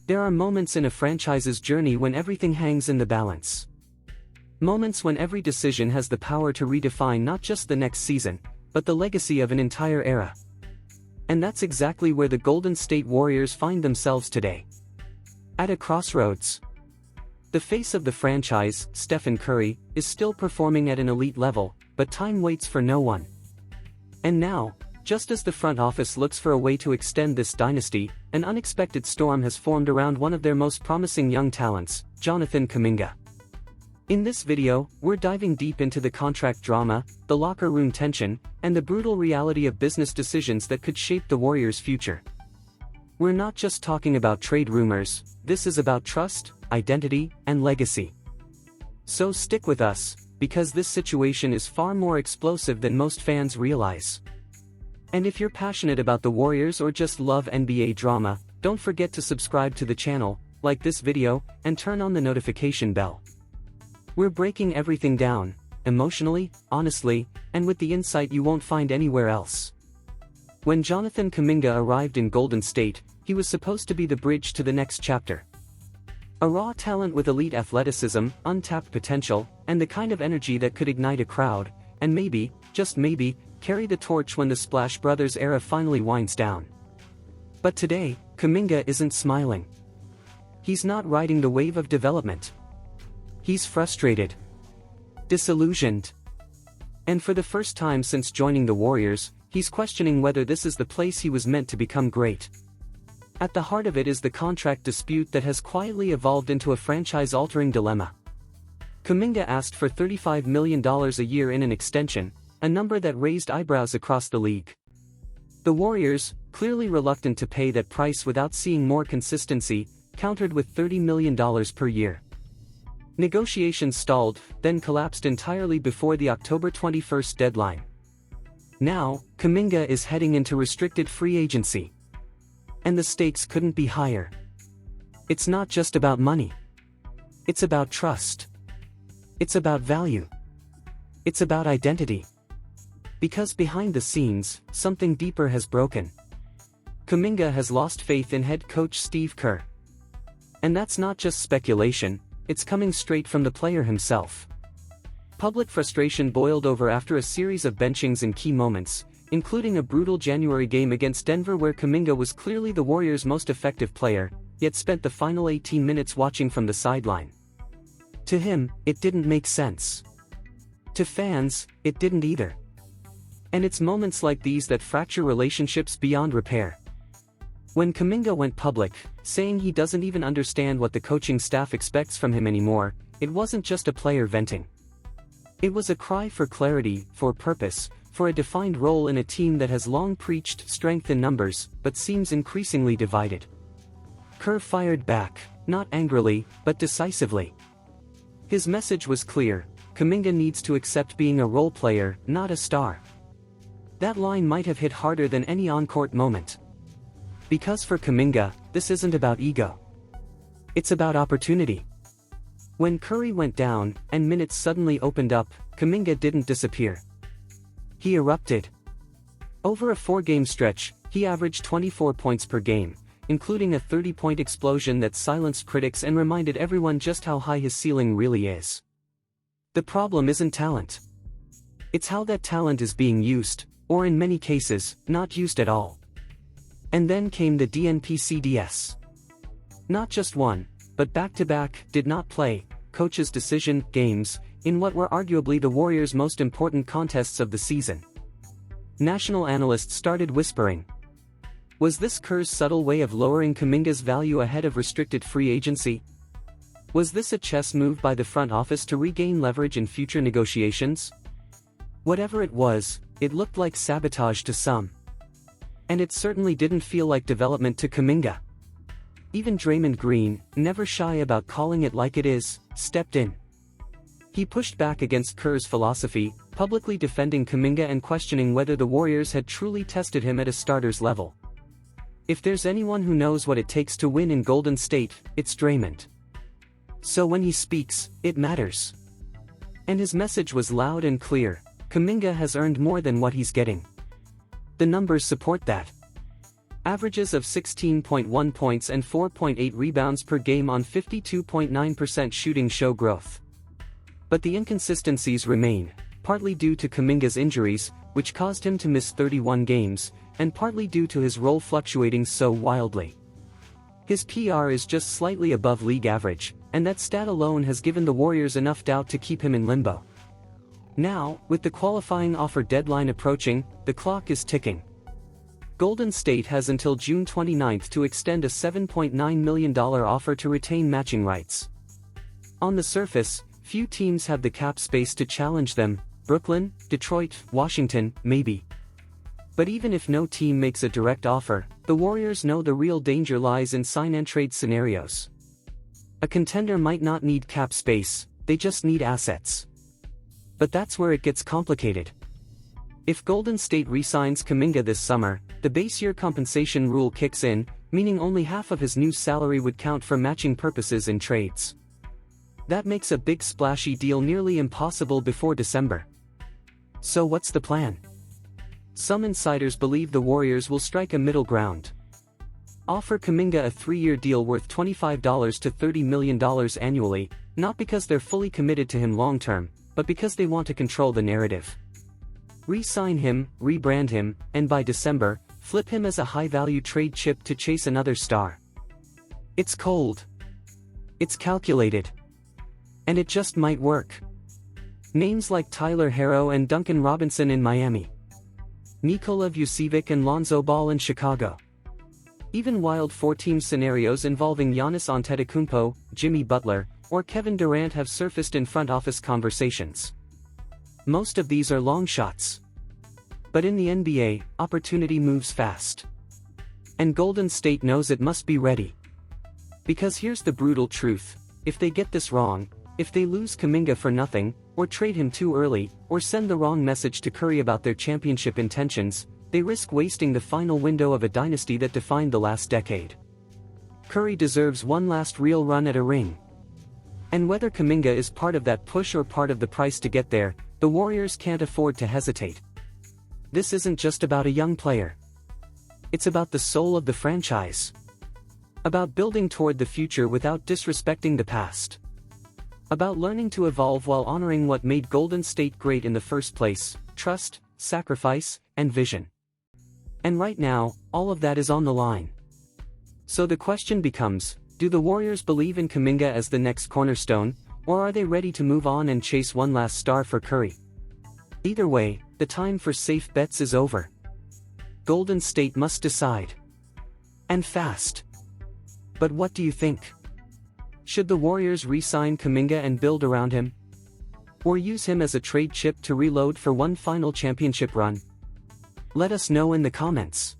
There are moments in a franchise's journey when everything hangs in the balance. Moments when every decision has the power to redefine not just the next season, but the legacy of an entire era. And that's exactly where the Golden State Warriors find themselves today. At a crossroads. The face of the franchise, Stephen Curry, is still performing at an elite level, but time waits for no one. And now, just as the front office looks for a way to extend this dynasty, an unexpected storm has formed around one of their most promising young talents, Jonathan Kuminga. In this video, we're diving deep into the contract drama, the locker room tension, and the brutal reality of business decisions that could shape the Warriors' future. We're not just talking about trade rumors, this is about trust, identity, and legacy. So stick with us, because this situation is far more explosive than most fans realize. And if you're passionate about the Warriors or just love NBA drama, don't forget to subscribe to the channel, like this video, and turn on the notification bell. We're breaking everything down, emotionally, honestly, and with the insight you won't find anywhere else. When Jonathan Kuminga arrived in Golden State, he was supposed to be the bridge to the next chapter. A raw talent with elite athleticism, untapped potential, and the kind of energy that could ignite a crowd, and maybe, just maybe, carry the torch when the Splash Brothers era finally winds down. But today, Kuminga isn't smiling. He's not riding the wave of development. He's frustrated, disillusioned. And for the first time since joining the Warriors, he's questioning whether this is the place he was meant to become great. At the heart of it is the contract dispute that has quietly evolved into a franchise-altering dilemma. Kuminga asked for $35 million a year in an extension, a number that raised eyebrows across the league. The Warriors, clearly reluctant to pay that price without seeing more consistency, countered with $30 million per year. Negotiations stalled, then collapsed entirely before the October 21st deadline. Now, Kuminga is heading into restricted free agency. And the stakes couldn't be higher. It's not just about money. It's about trust. It's about value. It's about identity. Because behind the scenes, something deeper has broken. Kuminga has lost faith in head coach Steve Kerr. And that's not just speculation, it's coming straight from the player himself. Public frustration boiled over after a series of benchings in key moments, including a brutal January game against Denver where Kuminga was clearly the Warriors' most effective player, yet spent the final 18 minutes watching from the sideline. To him, it didn't make sense. To fans, it didn't either. And it's moments like these that fracture relationships beyond repair. When Kuminga went public, saying he doesn't even understand what the coaching staff expects from him anymore, it wasn't just a player venting. It was a cry for clarity, for purpose, for a defined role in a team that has long preached strength in numbers, but seems increasingly divided. Kerr fired back, not angrily, but decisively. His message was clear: Kuminga needs to accept being a role player, not a star. That line might have hit harder than any on-court moment. Because for Kuminga, this isn't about ego. It's about opportunity. When Curry went down, and minutes suddenly opened up, Kuminga didn't disappear. He erupted. Over a 4-game stretch, he averaged 24 points per game, including a 30-point explosion that silenced critics and reminded everyone just how high his ceiling really is. The problem isn't talent. It's how that talent is being used, or in many cases, not used at all. And then came the DNP-CDS. Not just one, but back-to-back, did not play, coach's decision, games, in what were arguably the Warriors' most important contests of the season. National analysts started whispering. Was this Kerr's subtle way of lowering Kuminga's value ahead of restricted free agency? Was this a chess move by the front office to regain leverage in future negotiations? Whatever it was, it looked like sabotage to some. And it certainly didn't feel like development to Kuminga. Even Draymond Green, never shy about calling it like it is, stepped in. He pushed back against Kerr's philosophy, publicly defending Kuminga and questioning whether the Warriors had truly tested him at a starter's level. If there's anyone who knows what it takes to win in Golden State, it's Draymond. So when he speaks, it matters. And his message was loud and clear: Kuminga has earned more than what he's getting. The numbers support that. Averages of 16.1 points and 4.8 rebounds per game on 52.9% shooting show growth. But the inconsistencies remain, partly due to Kuminga's injuries, which caused him to miss 31 games, and partly due to his role fluctuating so wildly. His PR is just slightly above league average, and that stat alone has given the Warriors enough doubt to keep him in limbo. Now, with the qualifying offer deadline approaching, the clock is ticking. Golden State has until June 29 to extend a $7.9 million offer to retain matching rights. On the surface, few teams have the cap space to challenge them: Brooklyn, Detroit, Washington, maybe. But even if no team makes a direct offer, the Warriors know the real danger lies in sign-and-trade scenarios. A contender might not need cap space, they just need assets. But that's where it gets complicated. If Golden State re-signs Kuminga this summer, the base year compensation rule kicks in, meaning only half of his new salary would count for matching purposes in trades. That makes a big splashy deal nearly impossible before December. So what's the plan? Some insiders believe the Warriors will strike a middle ground. Offer Kuminga a 3-year deal worth $25 to $30 million annually, not because they're fully committed to him long-term, but because they want to control the narrative. Re-sign him, rebrand him, and by December, flip him as a high-value trade chip to chase another star. It's cold. It's calculated. And it just might work. Names like Tyler Herro and Duncan Robinson in Miami. Nikola Vucevic and Lonzo Ball in Chicago. Even wild 4-team scenarios involving Giannis Antetokounmpo, Jimmy Butler, or Kevin Durant have surfaced in front office conversations. Most of these are long shots. But in the NBA, opportunity moves fast. And Golden State knows it must be ready. Because here's the brutal truth: if they get this wrong, if they lose Kuminga for nothing, or trade him too early, or send the wrong message to Curry about their championship intentions, they risk wasting the final window of a dynasty that defined the last decade. Curry deserves one last real run at a ring. And whether Kuminga is part of that push or part of the price to get there, the Warriors can't afford to hesitate. This isn't just about a young player. It's about the soul of the franchise. About building toward the future without disrespecting the past. About learning to evolve while honoring what made Golden State great in the first place: trust, sacrifice, and vision. And right now, all of that is on the line. So the question becomes, do the Warriors believe in Kuminga as the next cornerstone, or are they ready to move on and chase one last star for Curry? Either way, the time for safe bets is over. Golden State must decide. And fast. But what do you think? Should the Warriors re-sign Kuminga and build around him? Or use him as a trade chip to reload for one final championship run? Let us know in the comments.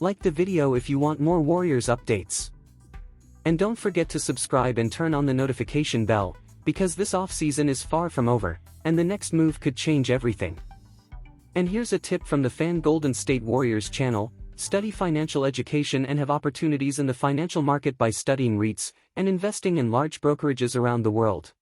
Like the video if you want more Warriors updates. And don't forget to subscribe and turn on the notification bell, because this offseason is far from over, and the next move could change everything. And here's a tip from the Fan Golden State Warriors channel: study financial education and have opportunities in the financial market by studying REITs and investing in large brokerages around the world.